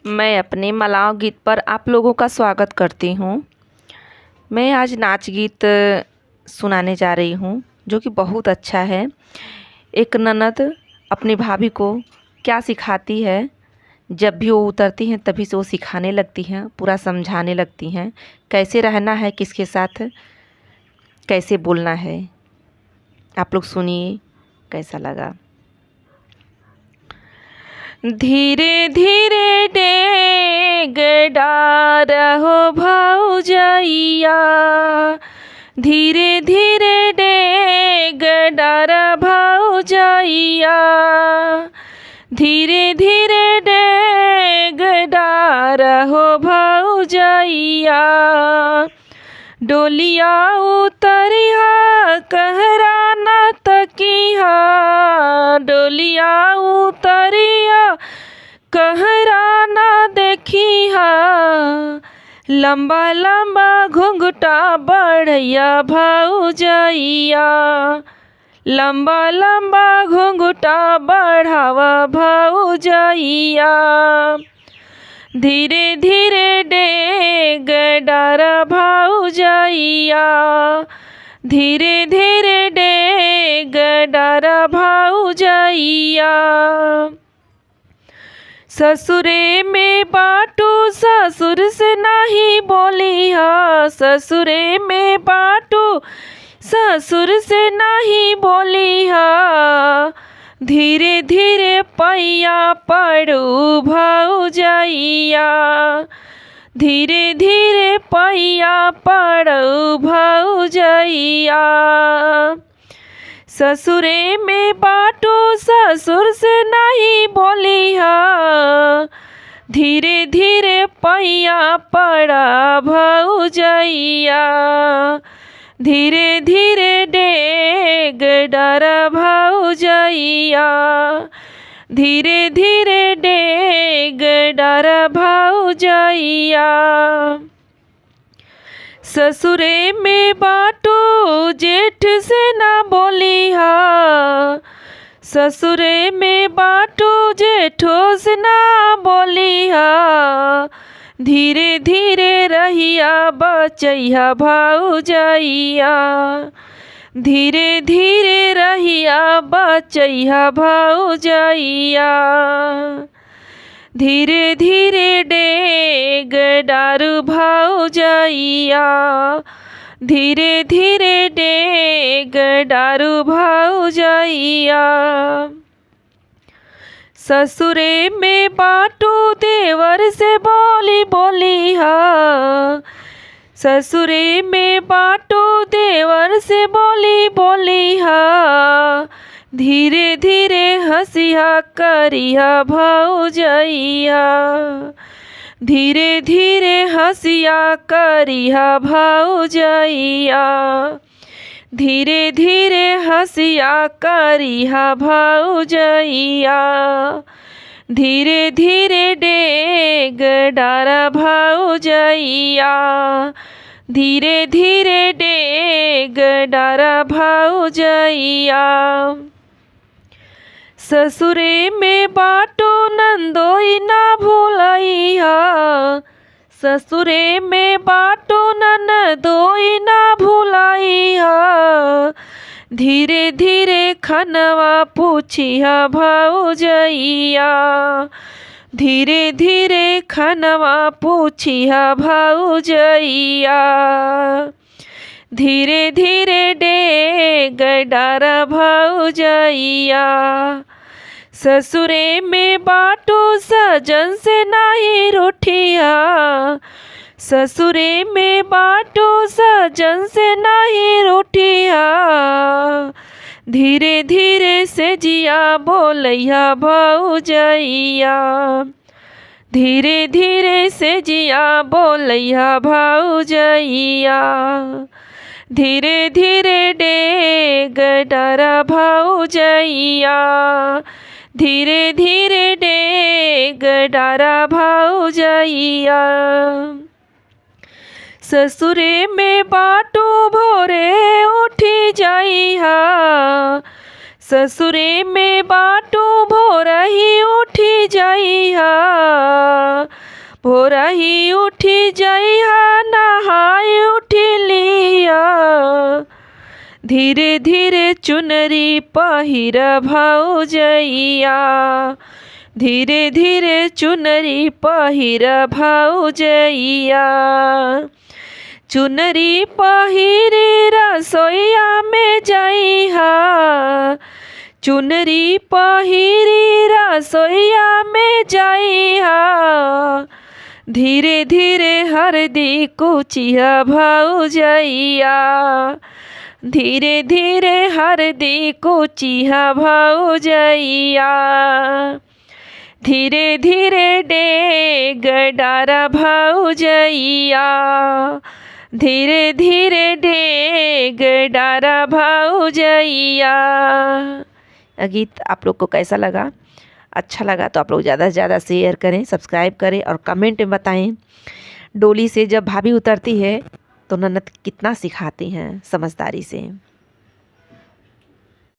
मैं अपने मलाव गीत पर आप लोगों का स्वागत करती हूँ। मैं आज नाच गीत सुनाने जा रही हूँ जो कि बहुत अच्छा है। एक ननद अपनी भाभी को क्या सिखाती है, जब भी वो उतरती हैं तभी से वो सिखाने लगती हैं, पूरा समझाने लगती हैं कैसे रहना है, किसके साथ कैसे बोलना है। आप लोग सुनिए कैसा लगा। धीरे धीरे डेग डारहो भौजैया, धीरे धीरे डेग डार भौजैया, धीरे धीरे डेग डारहो भौजैया। डोलिया उतरिया कहरा न तकिया, डोलिया उतरिया कहरा न देखिया। लंबा लंबा घुंघटा बढ़ैया भौजैया, लंबा लंबा घुंघटा बढ़ावा भौजैया। धीरे धीरे डेग डार भौजैया, धीरे धीरे डेग डार भौजैया। ससुरे में बाटू ससुर से नहीं बोलिहा, ससुरे में बाटू ससुर से नहीं बोलिहा। धीरे धीरे पैया पड़ू भौजैया, धीरे धीरे पैया पड़ू भौजैया। ससुरे में बाटू ससुर से नहीं बोलिहा, धीरे धीरे पैया पड़ा भौजैया। धीरे धीरे डेग डार भौजैया, धीरे धीरे डेग डार भौजैया। ससुरे में बाटू जेठ से ना बोलिहा, ससुरे में बाटू जेठो से ना बोलिहा। धीरे धीरे रहिया बचैया भौजैया, धीरे धीरे रहिया बचैया भौजैया। धीरे धीरे डेग डारू भौजैया, धीरे धीरे डेग डारू भौजैया। ससुरे में बाटू देवर से बोली बोलिहा, ससुरे में बाटू देवर से बोली बोलिहा। धीरे धीरे हंसिया करिया भौजैया, धीरे धीरे हंसिया करिया भौजैया, धीरे धीरे हंसिया करिया भौजैया। धीरे धीरे डेग डार भौजैया, धीरे धीरे डेग डार भौजैया। ससुरे में बाटू नंदोई ना भूलैया, ससुरे में बाटू ननदोई ना भूलैया। धीरे धीरे खनवा पूछिया भौजैया, धीरे धीरे खनवा पूछिया भौजैया। धीरे धीरे डेग डार भौजैया। ससुरे में बाटू सजन से नहीं रूठिया, ससुरे में बाटू सजन से नहीं रूठिया। धीरे धीरे से जिया बोलैया भौजैया, धीरे धीरे से जिया बोलैया भौजैया। धीरे धीरे डेग डार भौजैया, धीरे धीरे डेग डार भौजैया। ससुरे में बाटू भोरे उठी जाइहा, ससुरे में बाटू भोर ही उठी जाइहा। भोरही उठी जइहा नहाय उठी लिया, धीरे धीरे चुनरी पहिर भौजैया, धीरे धीरे चुनरी पहिर भौजैया। चुनरी पहिरी रसोईया में जइहा, चुनरी पहिरी रसोईया में जइहा, धीरे धीरे हरदी कुचिया भौजैया, धीरे धीरे हरदी कुचिया भौजैया। धीरे धीरे डेग डारा भौजैया, धीरे धीरे डेग डारा भौजैया। गीत आप लोग को कैसा लगा? अच्छा लगा तो आप लोग ज़्यादा से ज़्यादा शेयर करें, सब्सक्राइब करें और कमेंट में बताएं। डोली से जब भाभी उतरती है तो ननद कितना सिखाती हैं समझदारी से।